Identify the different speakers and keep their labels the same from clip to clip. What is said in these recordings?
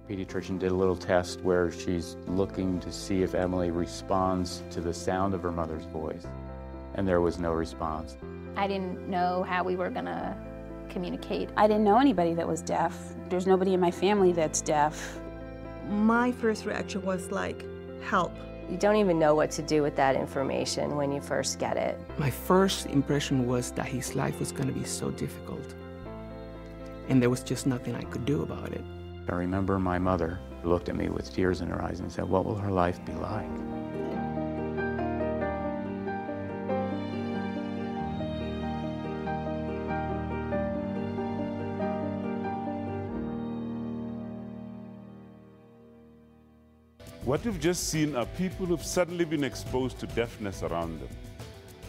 Speaker 1: Pediatrician did a little test where she's looking to see if Emily responds to the sound of her mother's voice, and there was no response.
Speaker 2: I didn't know how we were gonna communicate.
Speaker 3: I didn't know anybody that was deaf. There's nobody in my family that's deaf.
Speaker 4: My first reaction was like, help.
Speaker 5: You don't even know what to do with that information when you first get it.
Speaker 6: My first impression was that his life was going to be so difficult, and there was just nothing I could do about it.
Speaker 1: I remember my mother looked at me with tears in her eyes and said, "What will her life be like?"
Speaker 7: What you've just seen are people who've suddenly been exposed to deafness around them.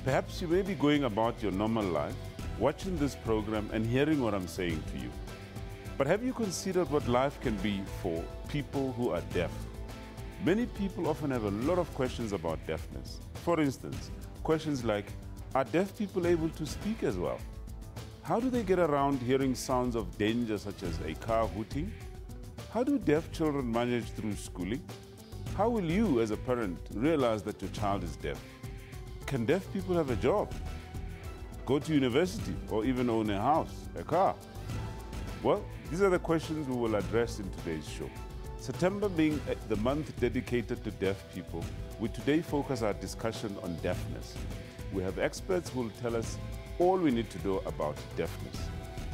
Speaker 7: Perhaps you may be going about your normal life, watching this program and hearing what I'm saying to you. But have you considered what life can be for people who are deaf? Many people often have a lot of questions about deafness. For instance, questions like, are deaf people able to speak as well? How do they get around hearing sounds of danger such as a car hooting? How do deaf children manage through schooling? How will you as a parent realize that your child is deaf? Can deaf people have a job, go to university, or even own a house, a car? Well, these are the questions we will address in today's show. September being the month dedicated to deaf people, we today focus our discussion on deafness. We have experts who will tell us all we need to know about deafness.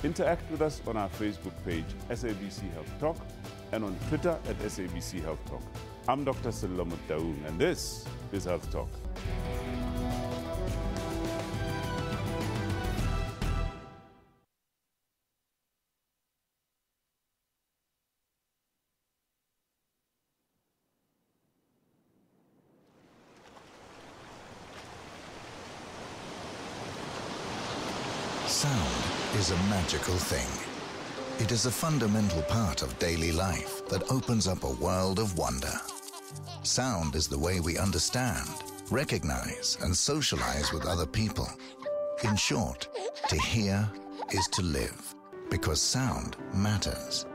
Speaker 7: Interact with us on our Facebook page, SABC Health Talk, and on Twitter at SABC Health Talk. I'm Dr. Sello Mutaung, and this is Health Talk.
Speaker 8: Sound is a magical thing. It is a fundamental part of daily life that opens up a world of wonder. Sound is the way we understand, recognize, and socialize with other people. In short, to hear is to live, because sound matters.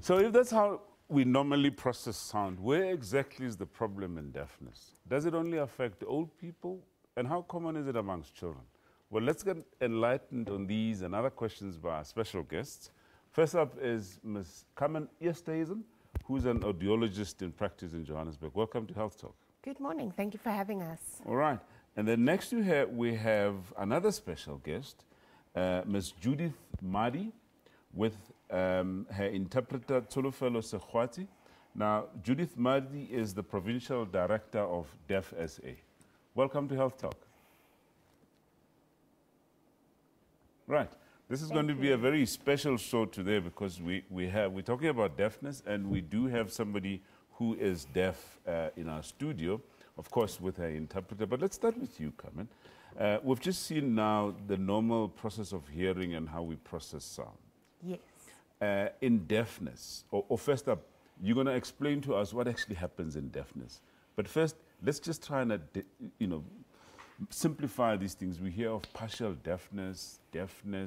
Speaker 7: So if that's how we normally process sound, where exactly is the problem in deafness? Does it only affect old people? And how common is it amongst children? Well, let's get enlightened on these and other questions by our special guests. First up is Ms. Carmen Eerstehuizen, who's an audiologist in practice in Johannesburg. Welcome to Health Talk.
Speaker 9: Good morning. Thank you for having us.
Speaker 7: All right. And then next to her, we have another special guest, Ms. Judith Madi, with her interpreter, Tsolofelo Sekhwati. Now, Judith Madi is the Provincial Director of Deaf SA. Welcome to Health Talk. Right. This is going to be a very special show today because we're talking about deafness, and we do have somebody who is deaf in our studio. of course, with her interpreter. But let's start with you, Carmen. We've just seen now the normal process of hearing and how we process sound.
Speaker 9: Yes.
Speaker 7: In deafness, or first up, you're going to explain to us what actually happens in deafness. But first, let's just try and, simplify these things. We hear of partial deafness,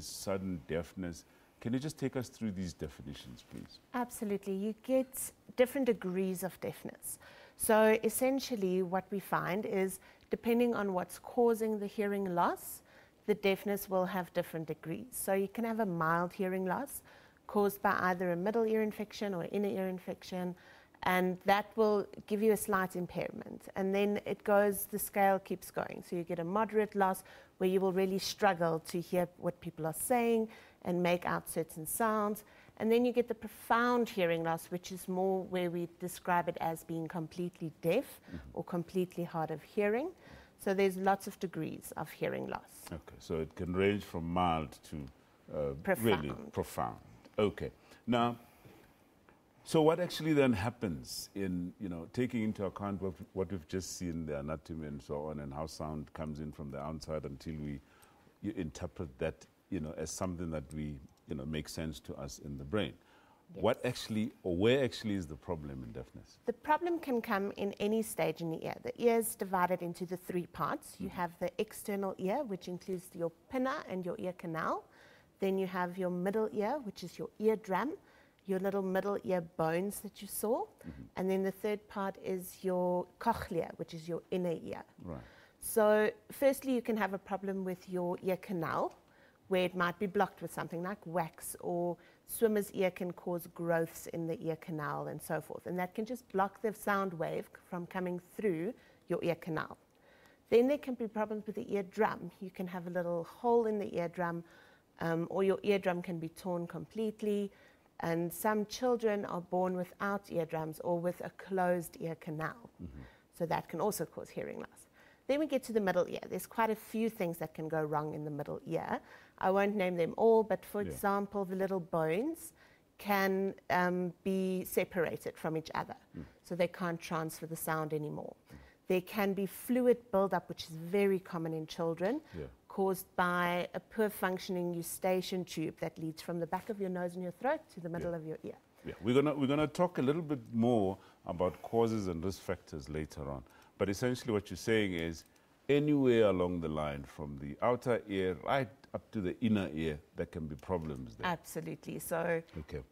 Speaker 7: sudden deafness. Can you just take us through these definitions, please?
Speaker 9: Absolutely. You get different degrees of deafness. So essentially what we find is, depending on what's causing the hearing loss, the deafness will have different degrees. So you can have a mild hearing loss caused by either a middle ear infection or inner ear infection, and that will give you a slight impairment. And then the scale keeps going. So you get a moderate loss where you will really struggle to hear what people are saying and make out certain sounds. And then you get the profound hearing loss, which is more where we describe it as being completely deaf or completely hard of hearing. So there's lots of degrees of hearing loss.
Speaker 7: Okay, so it can range from mild to really profound. Okay. Now, so what actually then happens in, taking into account what we've just seen, the anatomy and so on, and how sound comes in from the outside until we interpret that, as something that we, makes sense to us in the brain. Yes. What actually, or where actually is the problem in deafness?
Speaker 9: The problem can come in any stage in the ear. The ear is divided into the three parts. You have the external ear, which includes your pinna and your ear canal. Then you have your middle ear, which is your eardrum, your little middle ear bones that you saw. And then the third part is your cochlea, which is your inner ear.
Speaker 7: Right.
Speaker 9: So firstly, you can have a problem with your ear canal, where it might be blocked with something like wax, or swimmer's ear can cause growths in the ear canal and so forth. And that can just block the sound wave from coming through your ear canal. Then there can be problems with the eardrum. You can have a little hole in the eardrum, or your eardrum can be torn completely. And some children are born without eardrums or with a closed ear canal. So that can also cause hearing loss. Then we get to the middle ear. There's quite a few things that can go wrong in the middle ear. I won't name them all, but for example, the little bones can be separated from each other. So they can't transfer the sound anymore. There can be fluid buildup, which is very common in children, caused by a poor functioning eustachian tube that leads from the back of your nose and your throat to the middle of your ear.
Speaker 7: Yeah, we're gonna talk a little bit more about causes and risk factors later on. But essentially what you're saying is anywhere along the line, from the outer ear right up to the inner ear, there can be problems there.
Speaker 9: Absolutely. So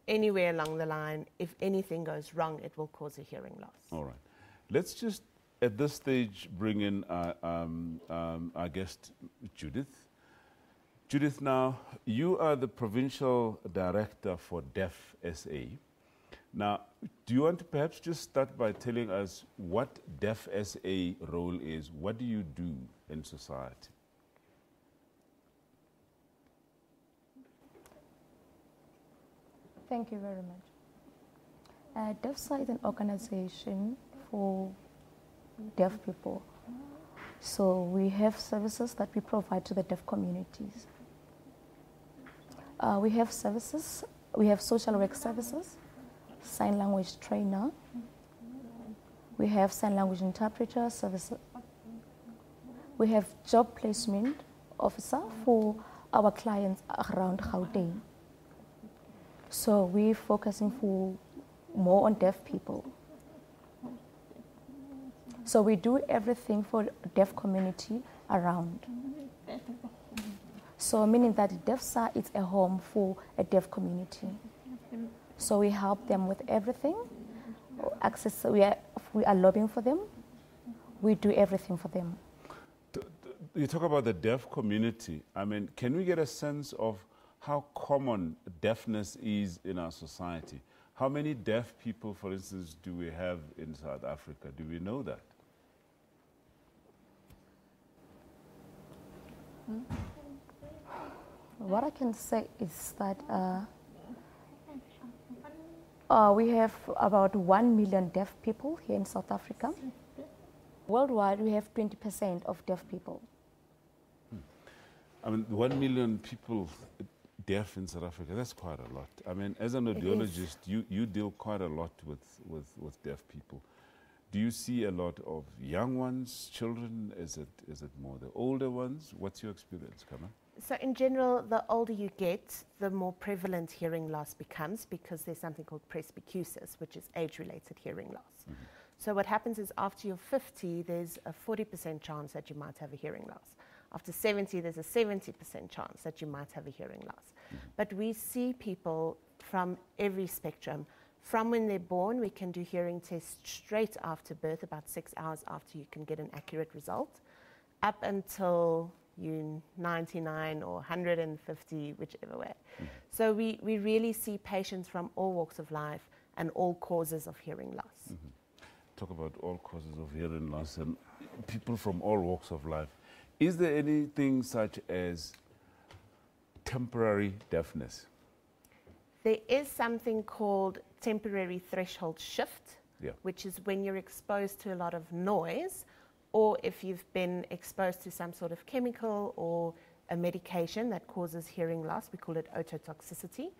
Speaker 9: anywhere along the line, if anything goes wrong, it will cause a hearing loss.
Speaker 7: All right. Let's just, at this stage, bring in our guest, Judith. Judith, now, you are the Provincial Director for Deaf SA. Now, do you want to perhaps just start by telling us what Deaf SA role is? What do you do in society?
Speaker 10: Thank you very much. DEFSA is an organization for deaf people. So we have services that we provide to the deaf communities. We have services, we have social work services, sign language trainer, we have sign language interpreter services, we have job placement officer for our clients around Gauteng. So we're focusing more on deaf people. So we do everything for the deaf community around. So meaning that DEFSA is a home for a deaf community. So we help them with everything. Access, we are lobbying for them. We do everything for them.
Speaker 7: You talk about the deaf community. I mean, can we get a sense of how common deafness is in our society? How many deaf people, for instance, do we have in South Africa? Do we know that?
Speaker 10: What I can say is that we have about 1 million deaf people here in South Africa. Worldwide, we have 20% of deaf people.
Speaker 7: I mean, 1 million people deaf in South Africa, that's quite a lot. I mean, as an audiologist, you deal quite a lot with deaf people. Do you see a lot of young ones, children? Is it more the older ones? What's your experience, Kama?
Speaker 9: So in general, the older you get, the more prevalent hearing loss becomes, because there's something called presbycusis, which is age-related hearing loss.
Speaker 7: Mm-hmm.
Speaker 9: So what happens is after you're 50, there's a 40% chance that you might have a hearing loss. After 70, there's a 70% chance that you might have a hearing loss.
Speaker 7: Mm-hmm.
Speaker 9: But we see people from every spectrum. From when they're born, we can do hearing tests straight after birth, about 6 hours after you can get an accurate result, up until you're 99 or 150, whichever way.
Speaker 7: Mm-hmm.
Speaker 9: So we really see patients from all walks of life and all causes of hearing loss.
Speaker 7: Mm-hmm. Talk about all causes of hearing loss and people from all walks of life. Is there anything such as temporary deafness?
Speaker 9: There is something called temporary threshold shift, which is when you're exposed to a lot of noise, or if you've been exposed to some sort of chemical or a medication that causes hearing loss. We call it ototoxicity.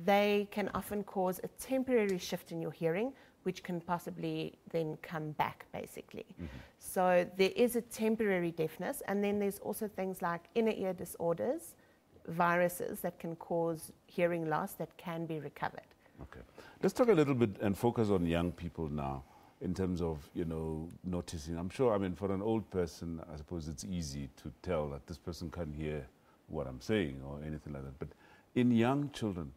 Speaker 9: They can often cause a temporary shift in your hearing, which can possibly then come back, basically. Mm-hmm. So there is a temporary deafness, and then there's also things like inner ear disorders, viruses that can cause hearing loss that can be recovered.
Speaker 7: Okay. Let's talk a little bit and focus on young people now in terms of, noticing. I'm sure, for an old person, I suppose it's easy to tell that this person can't hear what I'm saying or anything like that. But in young children,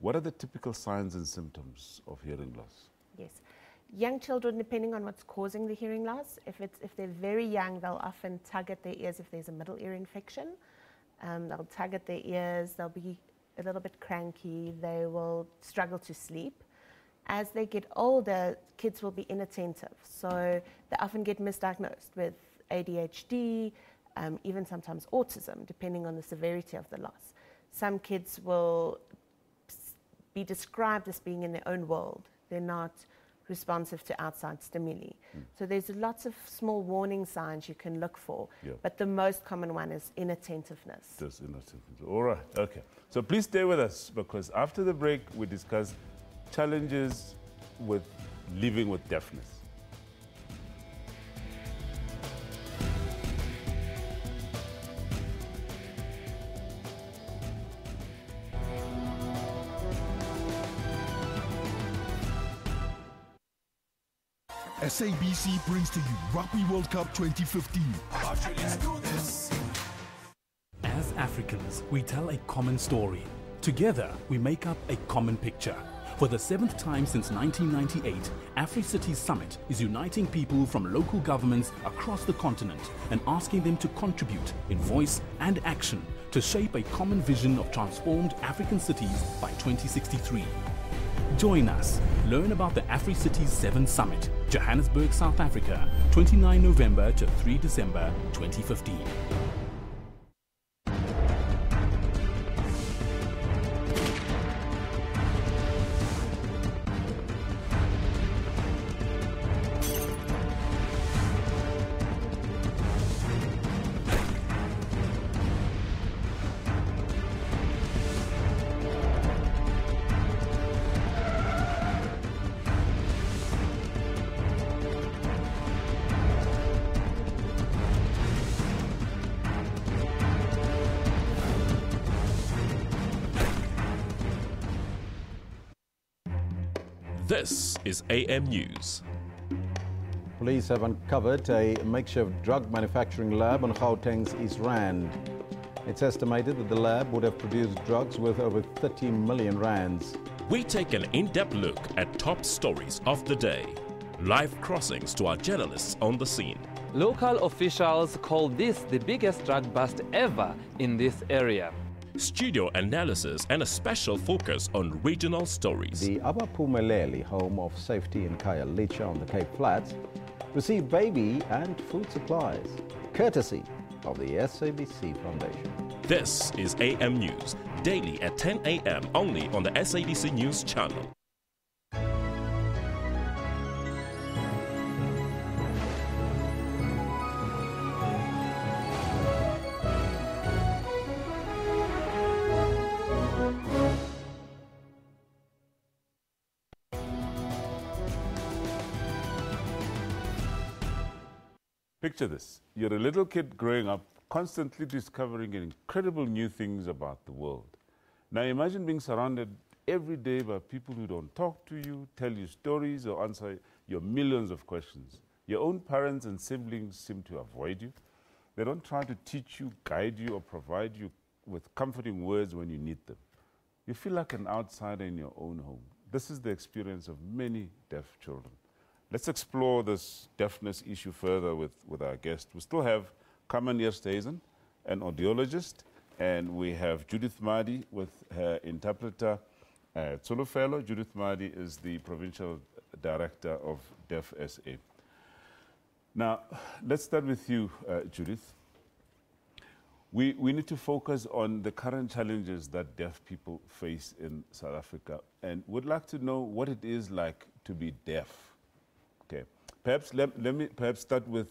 Speaker 7: what are the typical signs and symptoms of hearing loss?
Speaker 9: Yes. Young children, depending on what's causing the hearing loss, if they're very young, they'll often tug at their ears if there's a middle ear infection. They'll tug at their ears, they'll be a little bit cranky, they will struggle to sleep. As they get older, kids will be inattentive, so they often get misdiagnosed with ADHD, even sometimes autism, depending on the severity of the loss. Some kids will be described as being in their own world. They're not responsive to outside stimuli. So there's lots of small warning signs you can look for, but the most common one is inattentiveness.
Speaker 7: That's inattentiveness. All right, okay. So please stay with us, because after the break, we discuss challenges with living with deafness.
Speaker 11: SABC brings to you Rugby World Cup 2015.
Speaker 12: As Africans, we tell a common story. Together, we make up a common picture. For the 7th time since 1998, AfriCities Summit is uniting people from local governments across the continent and asking them to contribute in voice and action to shape a common vision of transformed African cities by 2063. Join us. Learn about the AfriCities 7 Summit, Johannesburg, South Africa, 29 November to 3 December 2015.
Speaker 13: This is AM News.
Speaker 14: Police have uncovered a makeshift drug manufacturing lab on Gauteng's East Rand. It's estimated that the lab would have produced drugs worth over 30 million rands.
Speaker 13: We take an in-depth look at top stories of the day. Live crossings to our journalists on the scene.
Speaker 15: Local officials call this the biggest drug bust ever in this area.
Speaker 13: Studio analysis and a special focus on regional stories.
Speaker 14: The Abapumeleli home of safety in Khayelitsha on the Cape Flats received baby and food supplies, courtesy of the SABC Foundation.
Speaker 13: This is AM News, daily at 10 a.m. only on the SABC News channel.
Speaker 7: Picture this. You're a little kid growing up, constantly discovering incredible new things about the world. Now imagine being surrounded every day by people who don't talk to you, tell you stories, or answer your millions of questions. Your own parents and siblings seem to avoid you. They don't try to teach you, guide you, or provide you with comforting words when you need them. You feel like an outsider in your own home. This is the experience of many deaf children. Let's explore this deafness issue further with our guest. We still have Carmen Eersthuizen, an audiologist, and we have Judith Madi with her interpreter, Tsolofelo. Judith Madi is the Provincial Director of Deaf SA. Now, let's start with you, Judith. We need to focus on the current challenges that deaf people face in South Africa, and would like to know what it is like to be deaf. Okay, perhaps let me start with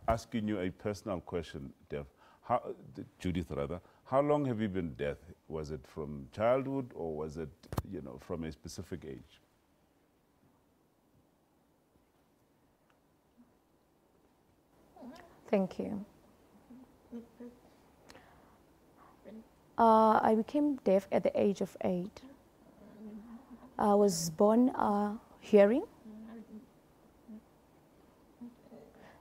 Speaker 7: asking you a personal question, Judith rather. How long have you been deaf? Was it from childhood, or was it, from a specific age?
Speaker 10: Thank you. I became deaf at the age of 8. I was born hearing.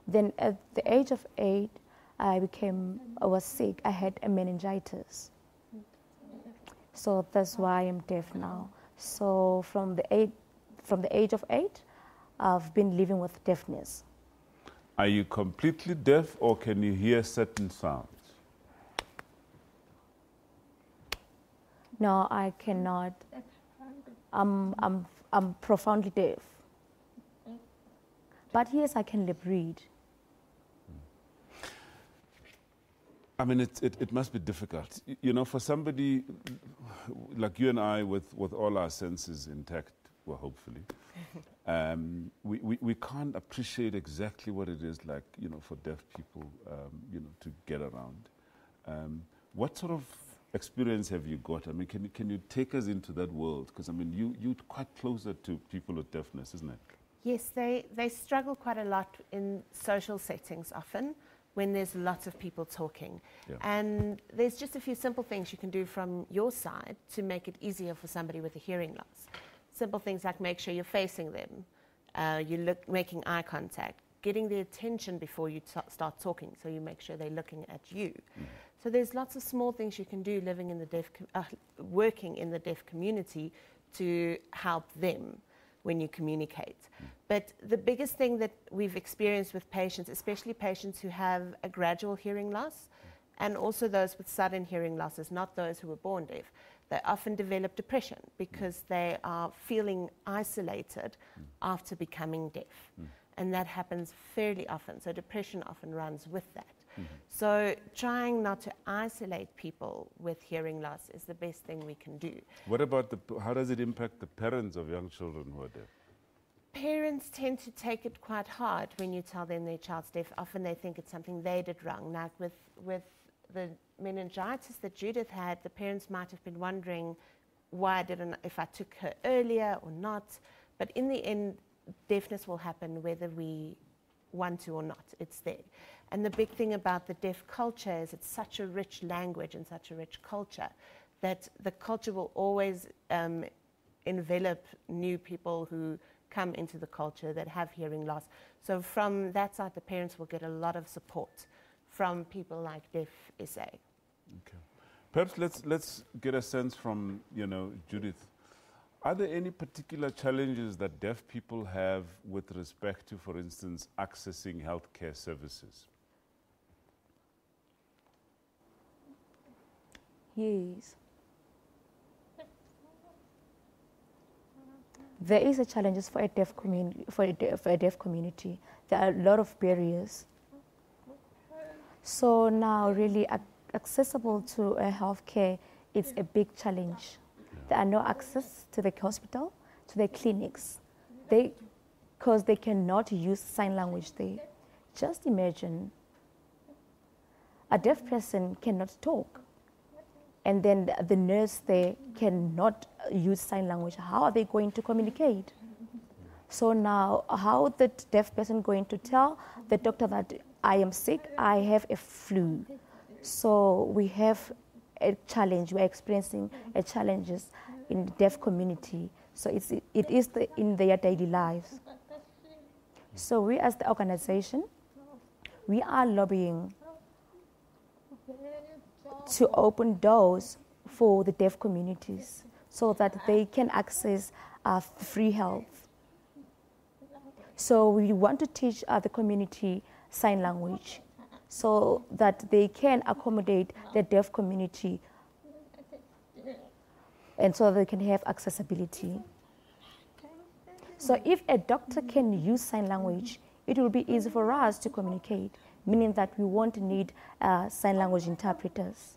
Speaker 10: Then at the age of 8, I was sick. I had a meningitis. So that's why I'm deaf now. So from the age of 8, I've been living with deafness.
Speaker 7: Are you completely deaf, or can you hear certain sounds?
Speaker 10: No, I cannot. I'm profoundly deaf. But yes, I can lip read.
Speaker 7: I mean, it must be difficult. For somebody like you and I, with all our senses intact, well, hopefully, we can't appreciate exactly what it is like, for deaf people, to get around. What sort of experience have you got? I mean, can you take us into that world? Because, I mean, you're quite closer to people with deafness, isn't it?
Speaker 9: Yes, they struggle quite a lot in social settings often, when there's lots of people talking. Yeah. And there's just a few simple things you can do from your side to make it easier for somebody with a hearing loss. Simple things like make sure you're facing them, making eye contact, getting their attention before you start talking, so you make sure they're looking at you. Mm. So there's lots of small things you can do living in the working in the deaf community to help them when you communicate. But the biggest thing that we've experienced with patients, especially patients who have a gradual hearing loss, and also those with sudden hearing losses, not those who were born deaf, they often develop depression because they are feeling isolated after becoming deaf. And that happens fairly often. So depression often runs with that. So trying not to isolate people with hearing loss is the best thing we can do.
Speaker 7: What about how does it impact the parents of young children who are deaf?
Speaker 9: Parents tend to take it quite hard when you tell them their child's deaf. Often they think it's something they did wrong. Like with the meningitis that Judith had, the parents might have been wondering if I took her earlier or not. But in the end, deafness will happen whether we want to or not. It's there. And the big thing about the deaf culture is it's such a rich language and such a rich culture that the culture will always envelop new people who come into the culture that have hearing loss. So from that side, the parents will get a lot of support from people like Deaf SA.
Speaker 7: Okay. Perhaps let's get a sense from, Judith. Are there any particular challenges that deaf people have with respect to, for instance, accessing healthcare services?
Speaker 10: Yes. There is a challenge for a deaf community. For a deaf community, there are a lot of barriers. So now, really accessible to healthcare, it's a big challenge. There are no access to the hospital, to the clinics, because they cannot use sign language there. Just imagine, a deaf person cannot talk, and then the nurse there cannot use sign language. How are they going to communicate? So now, how the deaf person going to tell the doctor that I am sick, I have a flu. So we have a challenge, we're experiencing a challenges in the deaf community. So it is in their daily lives. So we as the organization, we are lobbying to open doors for the deaf communities so that they can access free health. So we want to teach the community sign language so that they can accommodate the deaf community and so they can have accessibility. So if a doctor can use sign language, it will be easy for us to communicate, meaning that we won't need sign language interpreters.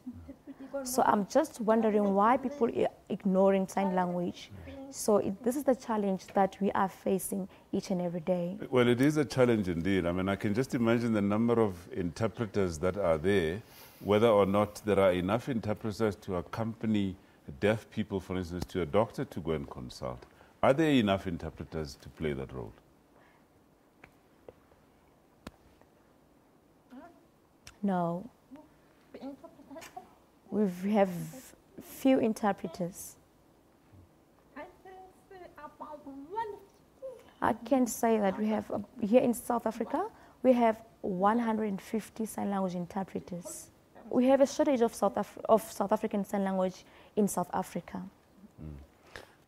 Speaker 10: So I'm just wondering why people are ignoring sign language. So this is the challenge that we are facing each and every day.
Speaker 7: Well, it is a challenge indeed. I mean, I can just imagine the number of interpreters that are there, whether or not there are enough interpreters to accompany deaf people, for instance, to a doctor to go and consult. Are there enough interpreters to play that role?
Speaker 10: No. We have few interpreters. I can say that we have, here in South Africa, we have 150 sign language interpreters. We have a shortage of South African sign language in South Africa.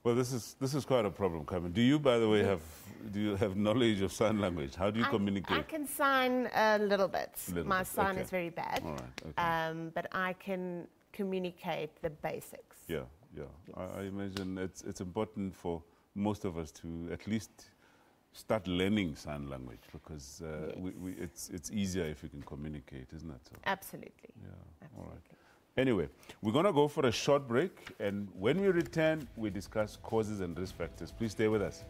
Speaker 7: Well, this is quite a problem, Carmen. Do you, by the way, have knowledge of sign language? How do you communicate?
Speaker 9: I can sign a little bit. My sign
Speaker 7: okay.
Speaker 9: is very bad.
Speaker 7: All right, okay.
Speaker 9: But I can communicate the basics.
Speaker 7: Yeah, yeah. Yes. I imagine it's important for most of us to at least start learning sign language because
Speaker 9: yes.
Speaker 7: it's easier if you can communicate, isn't it? So,
Speaker 9: absolutely.
Speaker 7: Yeah.
Speaker 9: Absolutely.
Speaker 7: All right. Anyway, we're going to go for a short break, and when we return, we discuss causes and risk factors. Please stay with us.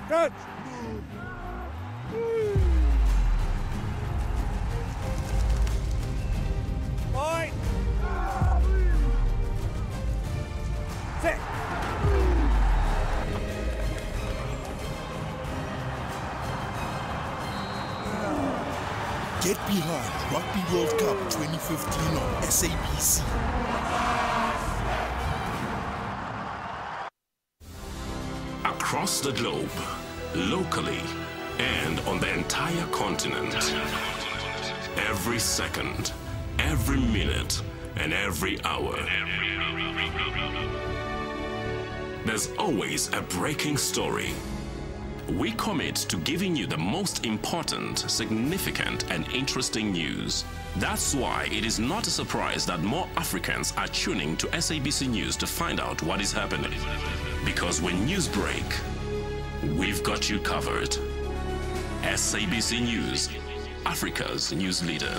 Speaker 11: Catch! Point! Sit! Get behind Rugby World Cup 2015 on SABC.
Speaker 13: Across the globe, locally, and on the entire continent. Every second, every minute, and every hour. There's always a breaking story. We commit to giving you the most important, significant, and interesting news. That's why it is not a surprise that more Africans are tuning to SABC News to find out what is happening. Because when news break, we've got you covered. SABC News, Africa's news leader.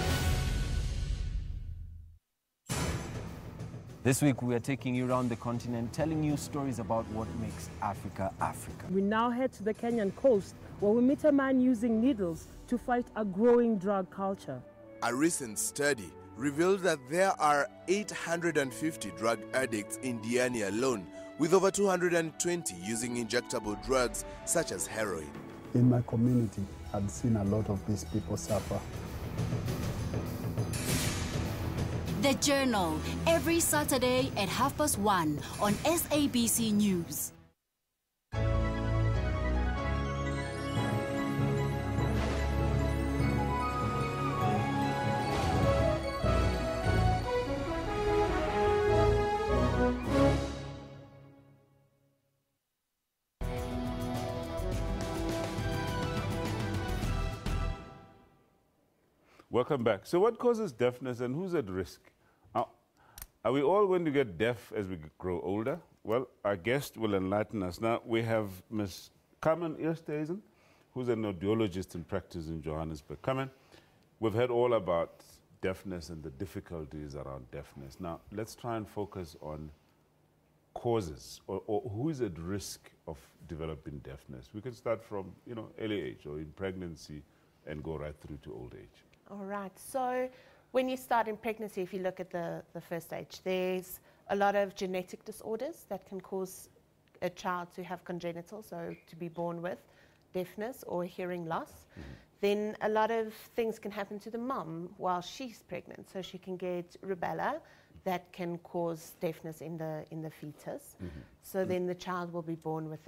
Speaker 16: This week we are taking you around the continent, telling you stories about what makes Africa, Africa.
Speaker 17: We now head to the Kenyan coast, where we meet a man using needles to fight a growing drug culture.
Speaker 18: A recent study revealed that there are 850 drug addicts in Diani alone, with over 220 using injectable drugs such as heroin.
Speaker 19: In my community, I've seen a lot of these people suffer.
Speaker 20: The Journal, every Saturday at 1:30 on SABC News.
Speaker 7: Welcome back. So what causes deafness and who's at risk? Are we all going to get deaf as we grow older? Well, our guest will enlighten us. Now, we have Ms. Carmen Eerstehuizen, who's an audiologist in practice in Johannesburg. Carmen, we've heard all about deafness and the difficulties around deafness. Now, let's try and focus on causes or who is at risk of developing deafness. We can start from, early age or in pregnancy and go right through to old age.
Speaker 9: All right. So when you start in pregnancy, if you look at the first stage, there's a lot of genetic disorders that can cause a child to have congenital, so to be born with deafness or hearing loss. Then a lot of things can happen to the mom while she's pregnant. So she can get rubella that can cause deafness in the fetus. So then the child will be born with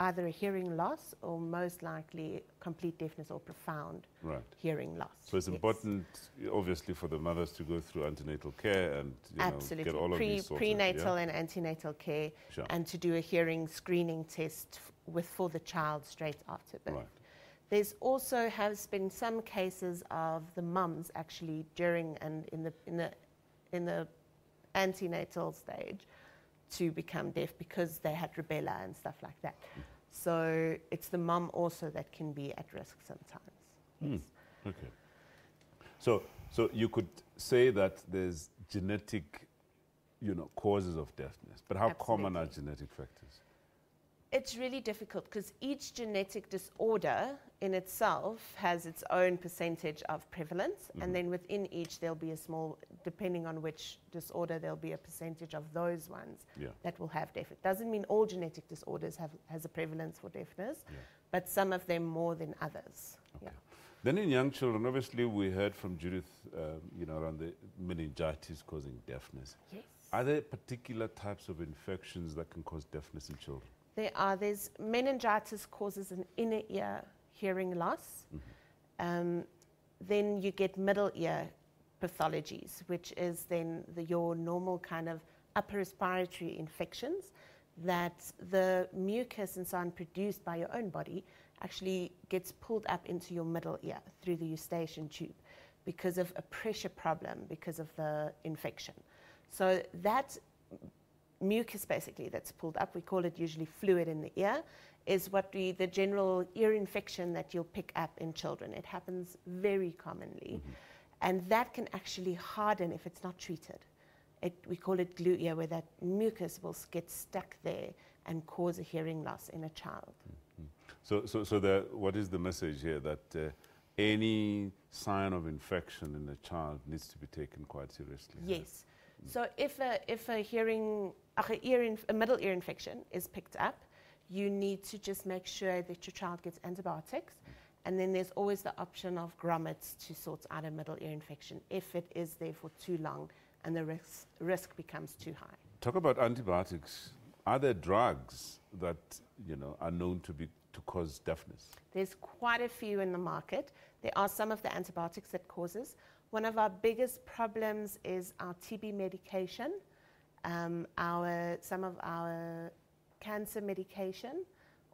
Speaker 9: either a hearing loss or most likely complete deafness or profound hearing loss.
Speaker 7: So it's important, obviously, for the mothers to go through antenatal care and
Speaker 9: Absolutely.
Speaker 7: get all of these sorted.
Speaker 9: Prenatal and antenatal care, and to do a hearing screening test for the child straight after birth. There's also has been some cases of the mums actually during and in the antenatal stage to become deaf because they had rubella and stuff like that. So it's the mum also that can be at risk sometimes. Yes.
Speaker 7: Okay. So you could say that there's genetic, causes of deafness, but how common are genetic factors?
Speaker 9: It's really difficult because each genetic disorder in itself has its own percentage of prevalence, and then within each there'll be a small, depending on which disorder, there'll be a percentage of those ones that will have deafness. It doesn't mean all genetic disorders has a prevalence for deafness, but some of them more than others.
Speaker 7: Okay. Then in young children, obviously we heard from Judith, around the meningitis causing deafness.
Speaker 9: Yes.
Speaker 7: Are there particular types of infections that can cause deafness in children?
Speaker 9: There's meningitis causes an inner ear hearing loss. Then you get middle ear pathologies, which is then your normal kind of upper respiratory infections that the mucus and so on produced by your own body actually gets pulled up into your middle ear through the eustachian tube because of a pressure problem because of the infection. So that mucus basically that's pulled up, we call it usually fluid in the ear, is what the general ear infection that you'll pick up in children. It happens very commonly. And that can actually harden if it's not treated. We call it glue ear, where that mucus will get stuck there and cause a hearing loss in a child.
Speaker 7: So what is the message here? That any sign of infection in a child needs to be taken quite seriously?
Speaker 9: Yes. So if a middle ear infection is picked up, you need to just make sure that your child gets antibiotics. And then there's always the option of grommets to sort out a middle ear infection if it is there for too long and the risk becomes too high.
Speaker 7: Talk about antibiotics. Are there drugs that are known to cause deafness?
Speaker 9: There's quite a few in the market. There are some of the antibiotics that causes. One of our biggest problems is our TB medication. Some of our cancer medication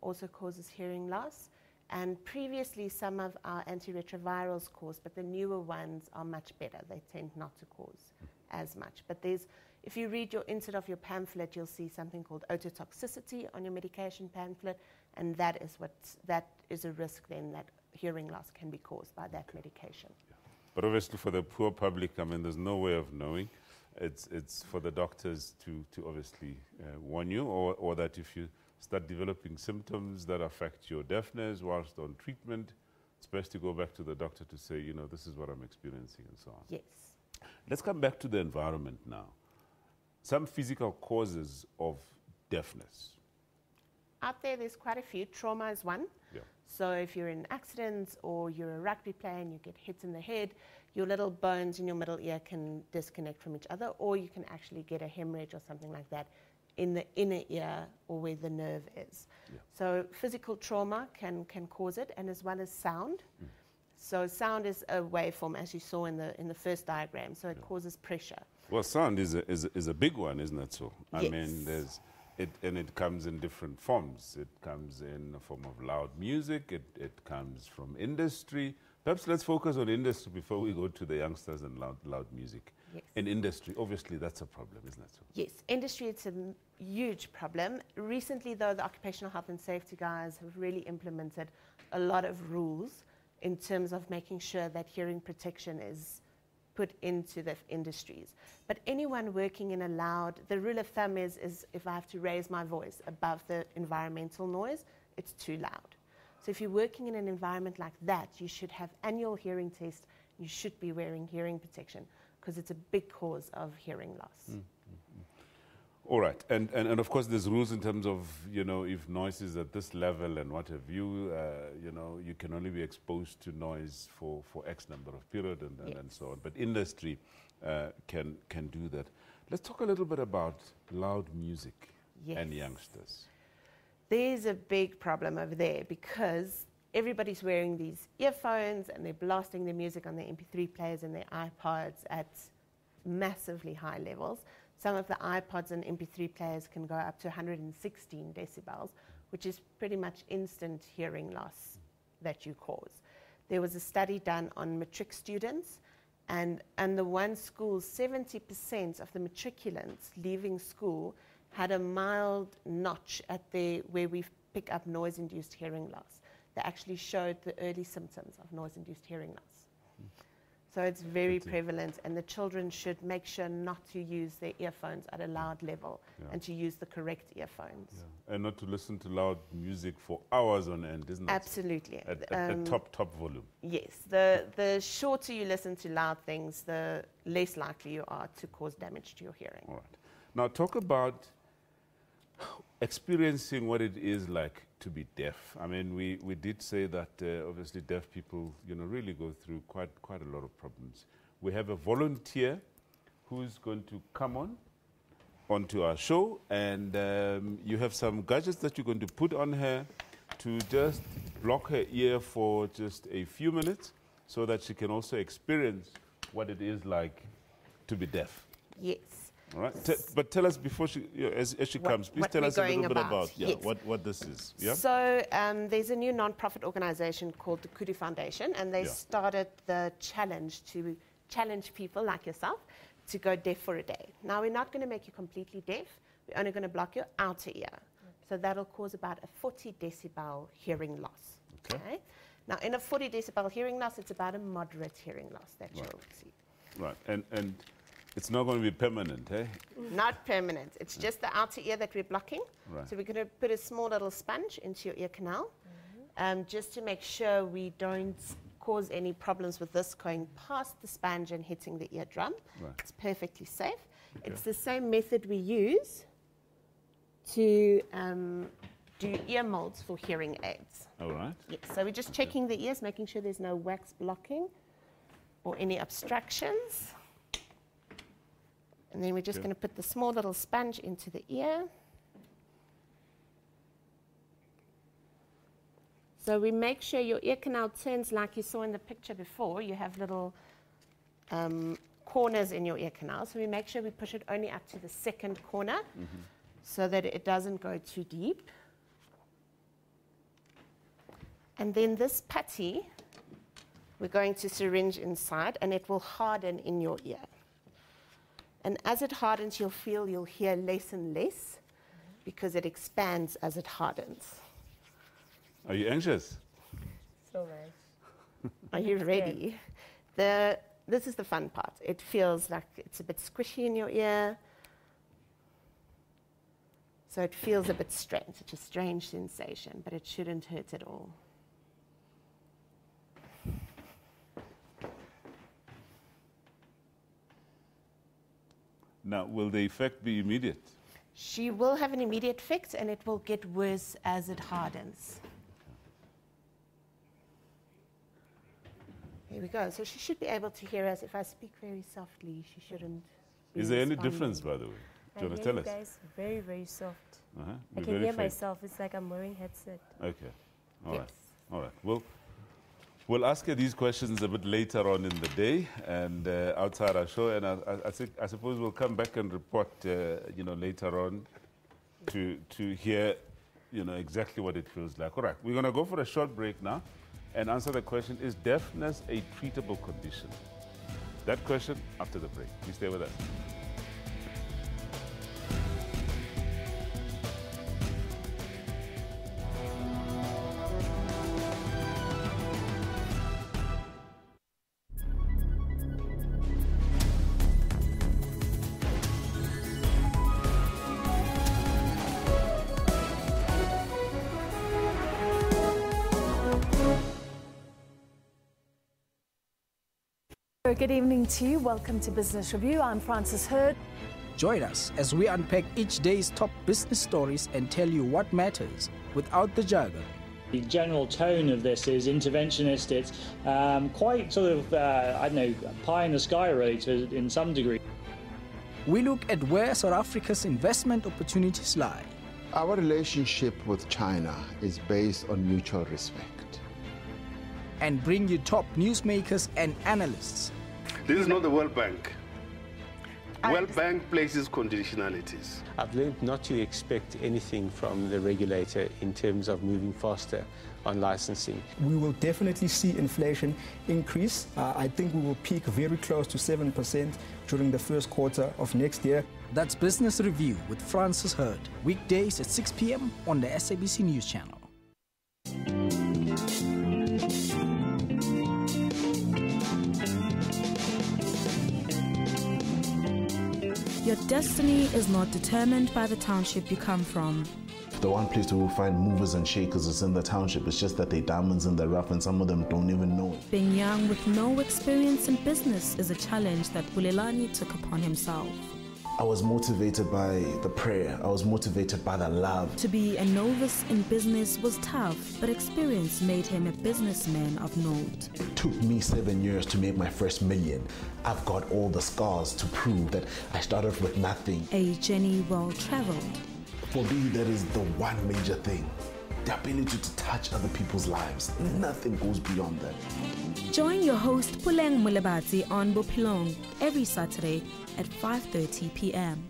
Speaker 9: also causes hearing loss. And previously, some of our antiretrovirals cause, but the newer ones are much better. They tend not to cause as much. But if you read your insert of your pamphlet, you'll see something called ototoxicity on your medication pamphlet, and that is a risk then that hearing loss can be caused by that medication.
Speaker 7: But obviously for the poor public, there's no way of knowing. It's for the doctors to obviously warn you, or that if you start developing symptoms that affect your deafness whilst on treatment, it's best to go back to the doctor to say, this is what I'm experiencing and so on.
Speaker 9: Yes.
Speaker 7: Let's come back to the environment now. Some physical causes of deafness.
Speaker 9: Out there's quite a few. Trauma is one.
Speaker 7: Yeah.
Speaker 9: So if you're in accidents or you're a rugby player and you get hit in the head, your little bones in your middle ear can disconnect from each other, or you can actually get a hemorrhage or something like that in the inner ear or where the nerve is. Yeah. So physical trauma can cause it, and as well as sound. So sound is a waveform, as you saw in the first diagram. So it causes pressure.
Speaker 7: Well, sound is a big one, isn't it so?
Speaker 9: Yes.
Speaker 7: I mean, it comes in different forms. It comes in the form of loud music. It comes from industry. Perhaps let's focus on industry before we go to the youngsters and loud music.
Speaker 9: Yes.
Speaker 7: In industry, obviously, that's a problem, isn't it so?
Speaker 9: Yes, industry, it's a huge problem. Recently, though, the occupational health and safety guys have really implemented a lot of rules in terms of making sure that hearing protection is put into the industries. But anyone working in a loud, the rule of thumb is if I have to raise my voice above the environmental noise, it's too loud. So if you're working in an environment like that, you should have annual hearing tests. You should be wearing hearing protection because it's a big cause of hearing loss.
Speaker 7: All right, and of course there's rules in terms of, you know, if noise is at this level and what have you, you know, you can only be exposed to noise for X number of period and so on. But industry can do that. Let's talk a little bit about loud music and youngsters.
Speaker 9: There's a big problem over there because everybody's wearing these earphones and they're blasting their music on their MP3 players and their iPods at massively high levels. Some of the iPods and MP3 players can go up to 116 decibels, which is pretty much instant hearing loss that you cause. There was a study done on matric students, and the one school, 70% of the matriculants leaving school had a mild notch at where we pick up noise-induced hearing loss. They actually showed the early symptoms of noise-induced hearing loss. So it's very prevalent, and the children should make sure not to use their earphones at a loud level and to use the correct earphones.
Speaker 7: And not to listen to loud music for hours on end, isn't it?
Speaker 9: Absolutely.
Speaker 7: At top volume.
Speaker 9: Yes. The shorter you listen to loud things, the less likely you are to cause damage to your hearing.
Speaker 7: All right. Now talk about experiencing what it is like to be deaf. I mean, we did say that obviously deaf people, you know, really go through quite a lot of problems. We have a volunteer who's going to come onto our show, and you have some gadgets that you're going to put on her to just block her ear for just a few minutes so that she can also experience what it is like to be deaf.
Speaker 9: Yes.
Speaker 7: All right. But tell us before she, as she comes, please tell us a little bit about what this is. Yeah?
Speaker 9: So there's a new non-profit organization called the Kudu Foundation, and they started the challenge to challenge people like yourself to go deaf for a day. Now, we're not going to make you completely deaf. We're only going to block your outer ear. So that'll cause about a 40 decibel hearing loss. Okay. Now, in a 40 decibel hearing loss, it's about a moderate hearing loss that you'll see.
Speaker 7: Right. And it's not going to be permanent, eh?
Speaker 9: Not permanent. It's just the outer ear that we're blocking.
Speaker 7: Right.
Speaker 9: So we're going to put a small little sponge into your ear canal just to make sure we don't cause any problems with this going past the sponge and hitting the eardrum.
Speaker 7: Right.
Speaker 9: It's perfectly safe. Okay. It's the same method we use to do ear molds for hearing aids.
Speaker 7: All right.
Speaker 9: Yes. So we're just checking the ears, making sure there's no wax blocking or any obstructions. And then we're just going to put the small little sponge into the ear. So we make sure your ear canal turns like you saw in the picture before. You have little corners in your ear canal. So we make sure we push it only up to the second corner so that it doesn't go too deep. And then this putty, we're going to syringe inside, and it will harden in your ear. And as it hardens, you'll hear less and less because it expands as it hardens.
Speaker 7: Are you anxious?
Speaker 10: So much.
Speaker 9: Are you ready? This is the fun part. It feels like it's a bit squishy in your ear. So it feels a bit strange. It's a strange sensation, but it shouldn't hurt at all.
Speaker 7: Now, will the effect be immediate?
Speaker 9: She will have an immediate effect, and it will get worse as it hardens. Here we go. So she should be able to hear us. If I speak very softly, she shouldn't.
Speaker 7: Is there any difference, by the way? Do you want to tell us?
Speaker 10: Guys, very, very soft.
Speaker 7: Be
Speaker 10: I can hear myself. It's like I'm wearing headset.
Speaker 7: Okay. All right. All right. We'll ask her these questions a bit later on in the day and outside our show, and I suppose we'll come back and report, later on to hear, exactly what it feels like. All right, we're going to go for a short break now and answer the question, is deafness a treatable condition? That question after the break. Please stay with us.
Speaker 21: Good evening to you. Welcome to Business Review. I'm Frances Hurd.
Speaker 22: Join us as we unpack each day's top business stories and tell you what matters without the jargon.
Speaker 23: The general tone of this is interventionist. It's quite sort of, pie in the sky really in some degree.
Speaker 22: We look at where South Africa's investment opportunities lie.
Speaker 24: Our relationship with China is based on mutual respect.
Speaker 22: And bring you top newsmakers and analysts.
Speaker 25: This is not the World Bank. World Bank places conditionalities.
Speaker 26: I've learned not to expect anything from the regulator in terms of moving faster on licensing.
Speaker 27: We will definitely see inflation increase. I think we will peak very close to 7% during the first quarter of next year.
Speaker 22: That's Business Review with Frances Hurd, weekdays at 6 p.m. on the SABC News Channel.
Speaker 28: Your destiny is not determined by the township you come from.
Speaker 29: The one place we will find movers and shakers is in the township. It's just that they're diamonds in the rough and some of them don't even know it.
Speaker 28: Being young with no experience in business is a challenge that Bulelani took upon himself.
Speaker 29: I was motivated by the prayer. I was motivated by the love.
Speaker 28: To be a novice in business was tough, but experience made him a businessman of note.
Speaker 29: It took me 7 years to make my first million. I've got all the scars to prove that I started with nothing.
Speaker 28: A journey well traveled.
Speaker 29: For me, that is the one major thing. The ability to touch other people's lives. Nothing goes beyond that.
Speaker 28: Join your host Puleng Mulebati on Bopilong every Saturday at 5:30 p.m.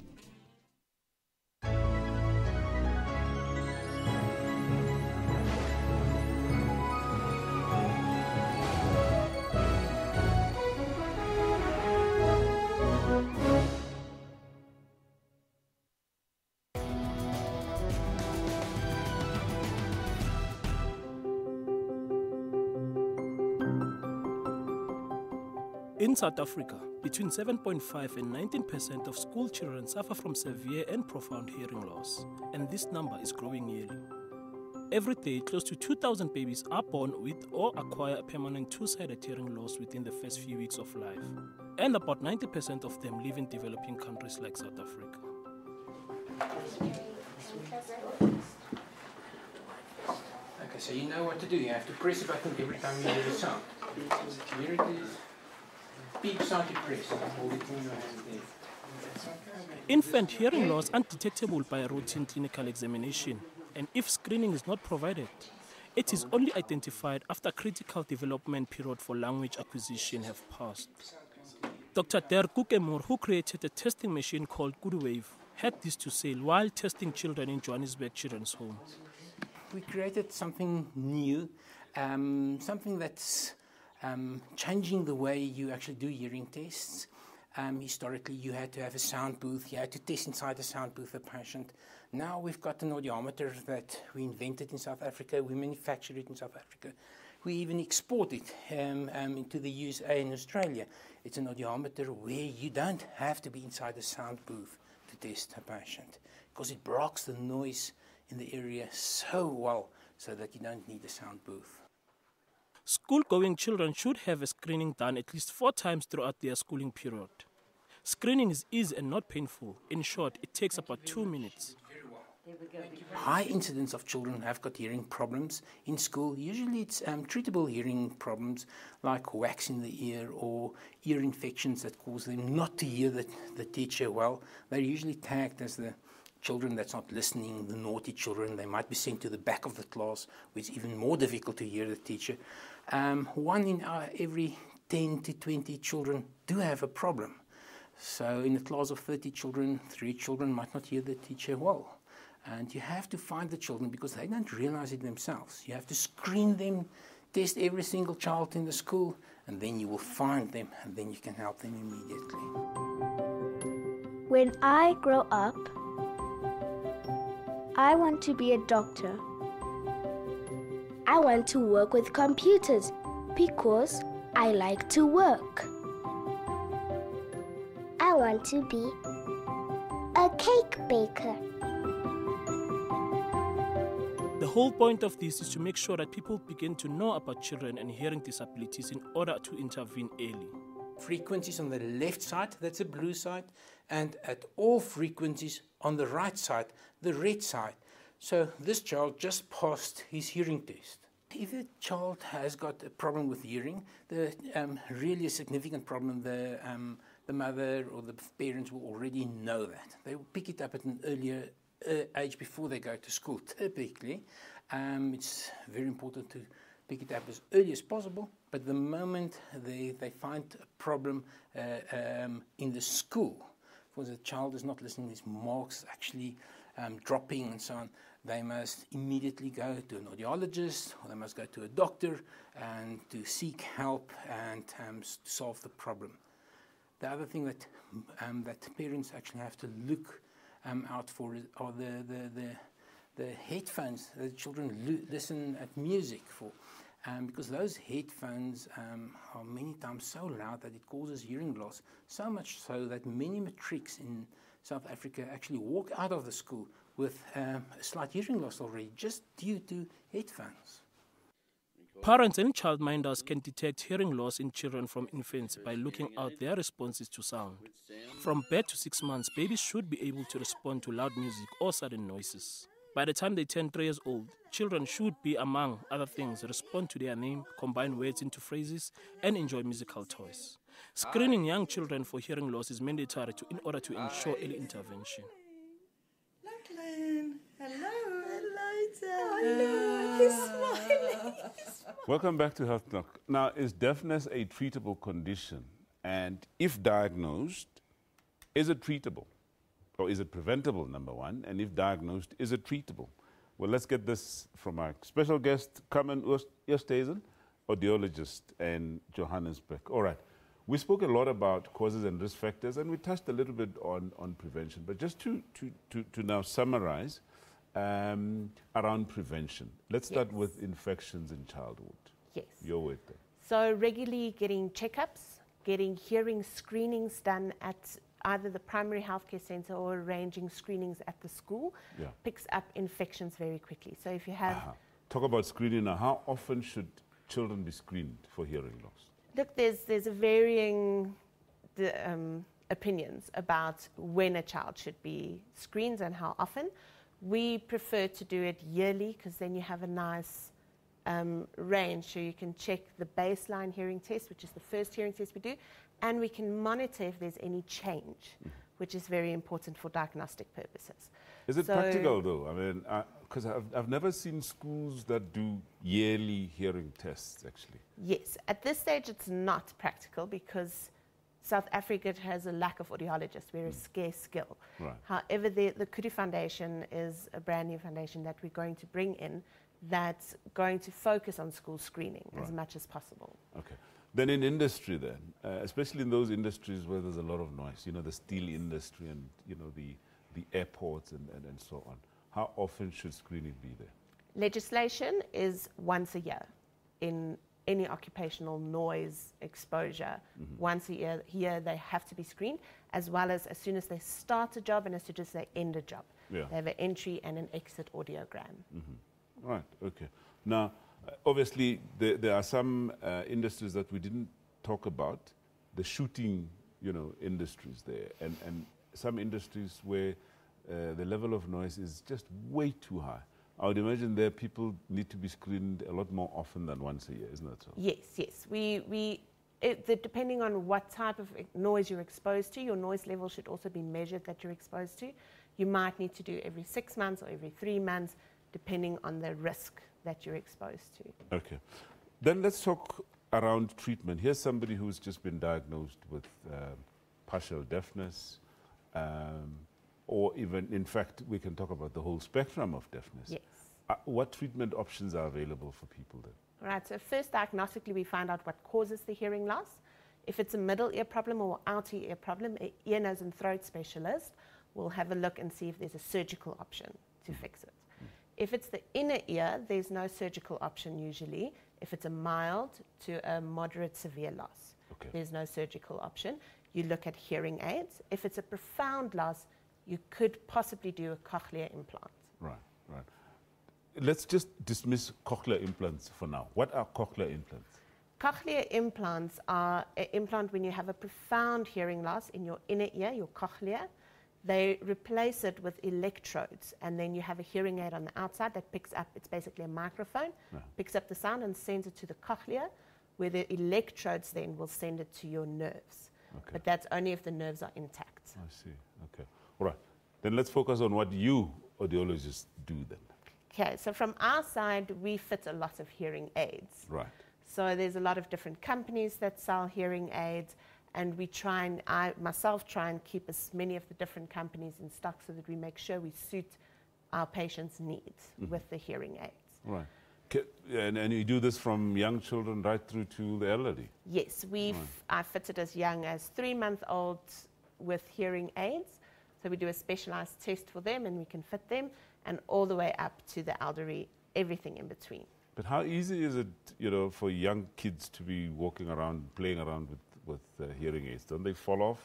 Speaker 30: In South Africa, between 7.5 and 19% of school children suffer from severe and profound hearing loss, and this number is growing yearly. Every day, close to 2,000 babies are born with or acquire a permanent two-sided hearing loss within the first few weeks of life, and about 90% of them live in developing countries like South Africa.
Speaker 31: Okay, so you know what to do. You have to press the button every time you hear the sound. Here it is. Big sound to press. Hold it in your hand there.
Speaker 30: Infant hearing loss undetectable by a routine clinical examination, and if screening is not provided, it is only identified after critical development period for language acquisition have passed. Dr. Der Kukemur, who created a testing machine called Goodwave, had this to say while testing children in Johannesburg Children's Home.
Speaker 31: We created something new, something that's changing the way you actually do hearing tests. Historically, you had to have a sound booth. You had to test inside the sound booth a patient. Now we've got an audiometer that we invented in South Africa. We manufacture it in South Africa. We even export it into the USA and Australia. It's an audiometer where you don't have to be inside the sound booth to test a patient because it blocks the noise in the area so well so that you don't need a sound booth.
Speaker 30: School-going children should have a screening done at least 4 times throughout their schooling period. Screening is easy and not painful. In short, it takes about 2 minutes.
Speaker 31: High incidence of children have got hearing problems in school. Usually it's treatable hearing problems like wax in the ear or ear infections that cause them not to hear the teacher well. They're usually tagged as the children that's not listening, the naughty children. They might be sent to the back of the class, which is even more difficult to hear the teacher. 1 in every 10 to 20 children do have a problem. So in a class of 30 children, 3 children might not hear the teacher well. And you have to find the children because they don't realize it themselves. You have to screen them, test every single child in the school, and then you will find them, and then you can help them immediately.
Speaker 32: When I grow up, I want to be a doctor. I want to work with computers because I like to work. I want to be a cake baker.
Speaker 30: The whole point of this is to make sure that people begin to know about children and hearing disabilities in order to intervene early.
Speaker 31: frequencies on the left side, that's the blue side, and at all frequencies on the right side, the red side. So this child just passed his hearing test. If a child has got a problem with hearing, the really significant problem, the mother or the parents will already know that. They will pick it up at an earlier age before they go to school. Typically, it's very important to pick it up as early as possible, but the moment they find a problem in the school, because the child is not listening, his marks actually dropping and so on, they must immediately go to an audiologist, or they must go to a doctor and to seek help and solve the problem. The other thing that parents actually have to look out for are the headphones that children listen at music for, because those headphones are many times so loud that it causes hearing loss, so much so that many matrics in South Africa actually walk out of the school with a slight hearing loss already, just due to headphones.
Speaker 30: Parents and childminders can detect hearing loss in children from infancy by looking out their responses to sound. From birth to 6 months, babies should be able to respond to loud music or sudden noises. By the time they turn 3 years old, children should be, among other things, respond to their name, combine words into phrases, and enjoy musical toys. Screening young children for hearing loss is mandatory in order to ensure early intervention.
Speaker 9: Hello, he's smiling.
Speaker 7: Welcome back to Health Talk. Now, is deafness a treatable condition? And if diagnosed, is it treatable? Or is it preventable, number one? And if diagnosed, is it treatable? Well, let's get this from our special guest, Carmen Oosthuizen, audiologist in Johannesburg. All right. We spoke a lot about causes and risk factors, and we touched a little bit on prevention. But just to now summarize, around prevention. Let's start with infections in childhood.
Speaker 9: Yes.
Speaker 7: Your word there.
Speaker 9: So regularly getting checkups, getting hearing screenings done at either the primary healthcare center or arranging screenings at the school picks up infections very quickly. So if you have...
Speaker 7: Talk about screening now. How often should children be screened for hearing loss?
Speaker 9: Look, there's a varying opinions about when a child should be screened and how often. We prefer to do it yearly because then you have a nice range, so you can check the baseline hearing test, which is the first hearing test we do, and we can monitor if there's any change, which is very important for diagnostic purposes.
Speaker 7: Is it practical though? I mean, because I've never seen schools that do yearly hearing tests actually.
Speaker 9: Yes, at this stage it's not practical because South Africa has a lack of audiologists. We're a scarce skill.
Speaker 7: Right.
Speaker 9: However, the Kudu Foundation is a brand new foundation that we're going to bring in that's going to focus on school screening as much as possible.
Speaker 7: Okay. Then in industry then, especially in those industries where there's a lot of noise, you know, the steel industry and, you know, the airports and so on, how often should screening be there?
Speaker 9: Legislation is once a year in any occupational noise exposure. Once a year here they have to be screened, as well as soon as they start a job and as soon as they end a job. They have an entry and an exit audiogram.
Speaker 7: Right, okay. Now, obviously, there are some industries that we didn't talk about, the shooting, you know, industries there, and some industries where the level of noise is just way too high. I would imagine there people need to be screened a lot more often than once a year, isn't that so?
Speaker 9: Yes, yes. Depending on what type of noise you're exposed to, your noise level should also be measured that you're exposed to. You might need to do every 6 months or every 3 months, depending on the risk that you're exposed to.
Speaker 7: Okay. Then let's talk around treatment. Here's somebody who's just been diagnosed with partial deafness, or even, in fact, we can talk about the whole spectrum of deafness.
Speaker 9: Yes.
Speaker 7: What treatment options are available for people then?
Speaker 9: Right, so first diagnostically we find out what causes the hearing loss. If it's a middle ear problem or outer ear problem, an ear, nose and throat specialist will have a look and see if there's a surgical option to fix it. If it's the inner ear, there's no surgical option usually. If it's a mild to a moderate severe loss, there's no surgical option. You look at hearing aids. If it's a profound loss, you could possibly do a cochlear implant.
Speaker 7: Right, right. Let's just dismiss cochlear implants for now. What are cochlear implants?
Speaker 9: Cochlear implants are an implant when you have a profound hearing loss in your inner ear, your cochlea. They replace it with electrodes, and then you have a hearing aid on the outside that picks up, it's basically a microphone, picks up the sound and sends it to the cochlea, where the electrodes then will send it to your nerves.
Speaker 7: Okay.
Speaker 9: But that's only if the nerves are intact.
Speaker 7: I see. Okay. All right. Then let's focus on what you audiologists do then.
Speaker 9: Okay, so from our side, we fit a lot of hearing aids.
Speaker 7: Right.
Speaker 9: So there's a lot of different companies that sell hearing aids, and we try and, I myself try and keep as many of the different companies in stock so that we make sure we suit our patients' needs with the hearing aids.
Speaker 7: Right. And you do this from young children right through to the elderly?
Speaker 9: Yes, I fitted as young as 3-month-olds with hearing aids. So we do a specialized test for them and we can fit them, and all the way up to the elderly, everything in between.
Speaker 7: But how easy is it, for young kids to be walking around, playing around with hearing aids? Don't they fall off?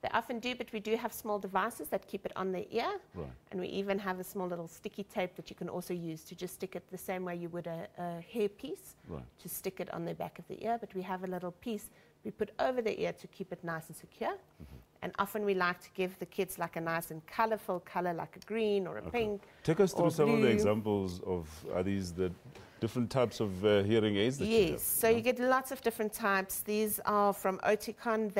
Speaker 9: They often do, but we do have small devices that keep it on their ear.
Speaker 7: Right.
Speaker 9: And we even have a small little sticky tape that you can also use to just stick it the same way you would a hairpiece,
Speaker 7: right,
Speaker 9: to stick it on the back of the ear. But we have a little piece we put over the ear to keep it nice and secure. And often we like to give the kids like a nice and colorful color, like a green or a pink.
Speaker 7: Take us through
Speaker 9: or
Speaker 7: some of the
Speaker 9: blue.
Speaker 7: examples of, are these the different types of hearing aids that you have?
Speaker 9: Yes, so you get lots of different types. These are from Oticon.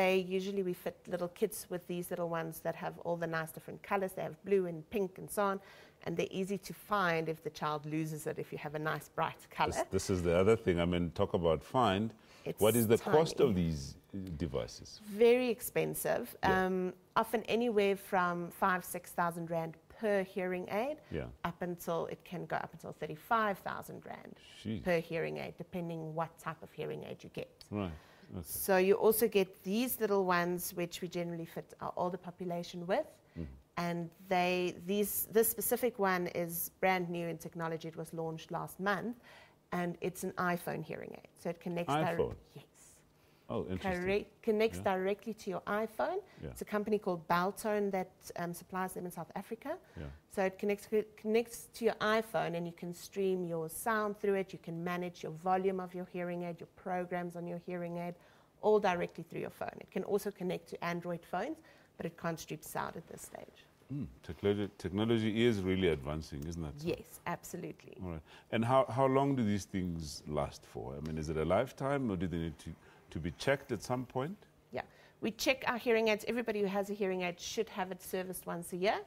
Speaker 9: We fit little kids with these little ones that have all the nice different colors. They have blue and pink and so on. And they're easy to find if the child loses it, if you have a nice bright color.
Speaker 7: This is the other thing. I mean, talk about find. What is the cost of these devices?
Speaker 9: Very expensive.
Speaker 7: Yeah.
Speaker 9: Often anywhere from 5,000-6,000 rand per hearing aid, up until it can go up until 35,000 rand per hearing aid, depending what type of hearing aid you get.
Speaker 7: Right. Okay.
Speaker 9: So you also get these little ones, which we generally fit our older population with. And this specific one is brand new in technology. It was launched last month, and it's an iPhone hearing aid. So it connects
Speaker 7: iPhone?
Speaker 9: Yes.
Speaker 7: Oh, interesting.
Speaker 9: Connects directly to your iPhone.
Speaker 7: Yeah.
Speaker 9: It's a company called Beltone that supplies them in South Africa.
Speaker 7: Yeah.
Speaker 9: So it connects to your iPhone, and you can stream your sound through it. You can manage your volume of your hearing aid, your programs on your hearing aid, all directly through your phone. It can also connect to Android phones, but it can't stream sound at this stage.
Speaker 7: Technology is really advancing, isn't it?
Speaker 9: Yes, absolutely.
Speaker 7: All right. And how long do these things last for? I mean, is it a lifetime, or do they need to be checked at some point?
Speaker 9: Yeah. We check our hearing aids. Everybody who has a hearing aid should have it serviced once a year.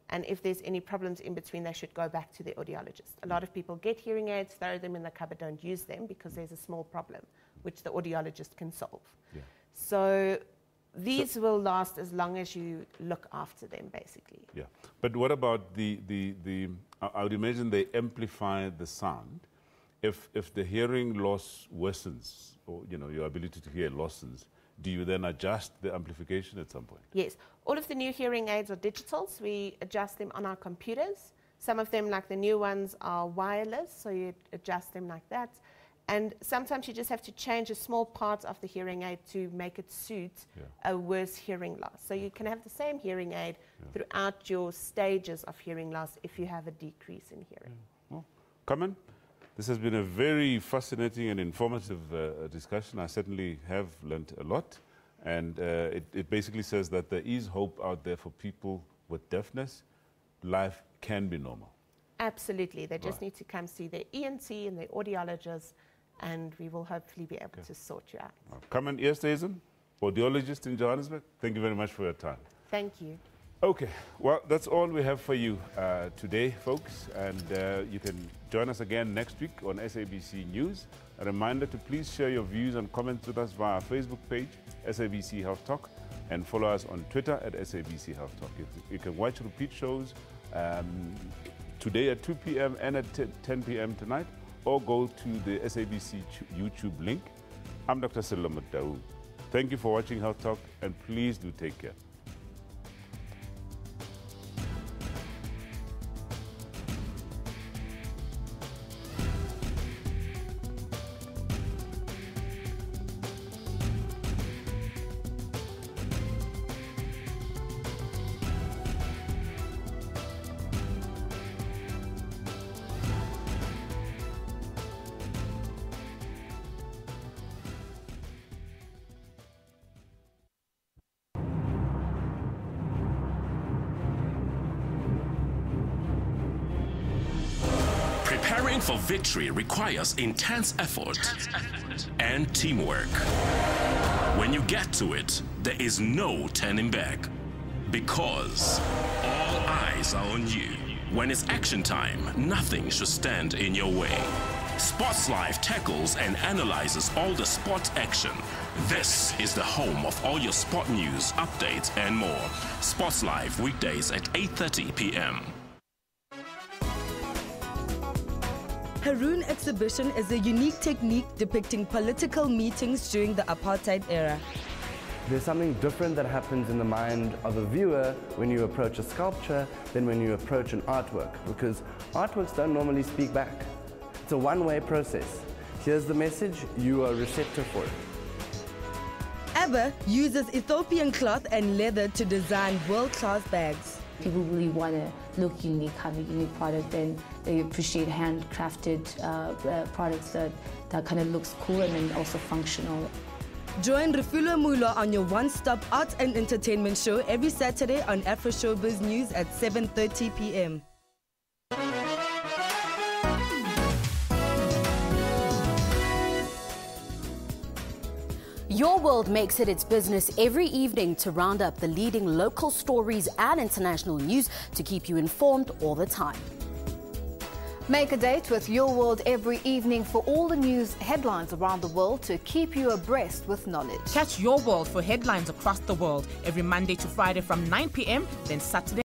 Speaker 9: And if there's any problems in between, they should go back to the audiologist. A lot of people get hearing aids, throw them in the cupboard, don't use them because there's a small problem, which the audiologist can solve.
Speaker 7: Yeah.
Speaker 9: So these will last as long as you look after them, basically.
Speaker 7: Yeah. But what about I would imagine they amplify the sound. If the hearing loss worsens, or your ability to hear lossens, do you then adjust the amplification at some point?
Speaker 9: Yes. All of the new hearing aids are digital, so we adjust them on our computers. Some of them, like the new ones, are wireless, so you adjust them like that. And sometimes you just have to change a small part of the hearing aid to make it suit a worse hearing loss. So you can have the same hearing aid throughout your stages of hearing loss if you have a decrease in hearing.
Speaker 7: Well, Carmen, this has been a very fascinating and informative discussion. I certainly have learnt a lot. And it basically says that there is hope out there for people with deafness. Life can be normal.
Speaker 9: Absolutely. They just need to come see their ENT and their audiologist, and we will hopefully be able to sort you out.
Speaker 7: Carmen Eerstehuizen, audiologist in Johannesburg, thank you very much for your time.
Speaker 9: Thank you.
Speaker 7: Okay, well, that's all we have for you today, folks. And you can join us again next week on SABC News. A reminder to please share your views and comments with us via our Facebook page, SABC Health Talk, and follow us on Twitter at SABC Health Talk. You can watch repeat shows today at 2 p.m. and at 10 p.m. tonight, or go to the SABC YouTube link. I'm Dr. Selomot Daou. Thank you for watching Health Talk, and please do take care.
Speaker 1: Playing for victory requires intense effort and teamwork. When you get to it, there is no turning back, because all eyes are on you. When it's action time, nothing should stand in your way. Sports Live tackles and analyzes all the sport action. This is the home of all your sport news, updates and more. Sports Live weekdays at 8:30 p.m.
Speaker 2: Haroon exhibition is a unique technique depicting political meetings during the apartheid era.
Speaker 3: There's something different that happens in the mind of a viewer when you approach a sculpture than when you approach an artwork, because artworks don't normally speak back. It's a one-way process. Here's the message, you are receptive for it.
Speaker 2: ABBA uses Ethiopian cloth and leather to design world-class bags.
Speaker 10: People really want to look unique, have a unique product, and they appreciate handcrafted products that kind of looks cool and then also functional.
Speaker 2: Join Refulo Mulo on your one-stop art and entertainment show every Saturday on Afro Showbiz News at 7:30 p.m.
Speaker 4: Your World makes it its business every evening to round up the leading local stories and international news to keep you informed all the time.
Speaker 3: Make a date with Your World every evening for all the news headlines around the world to keep you abreast with knowledge.
Speaker 5: Catch Your World for headlines across the world every Monday to Friday from 9 p.m, then Saturday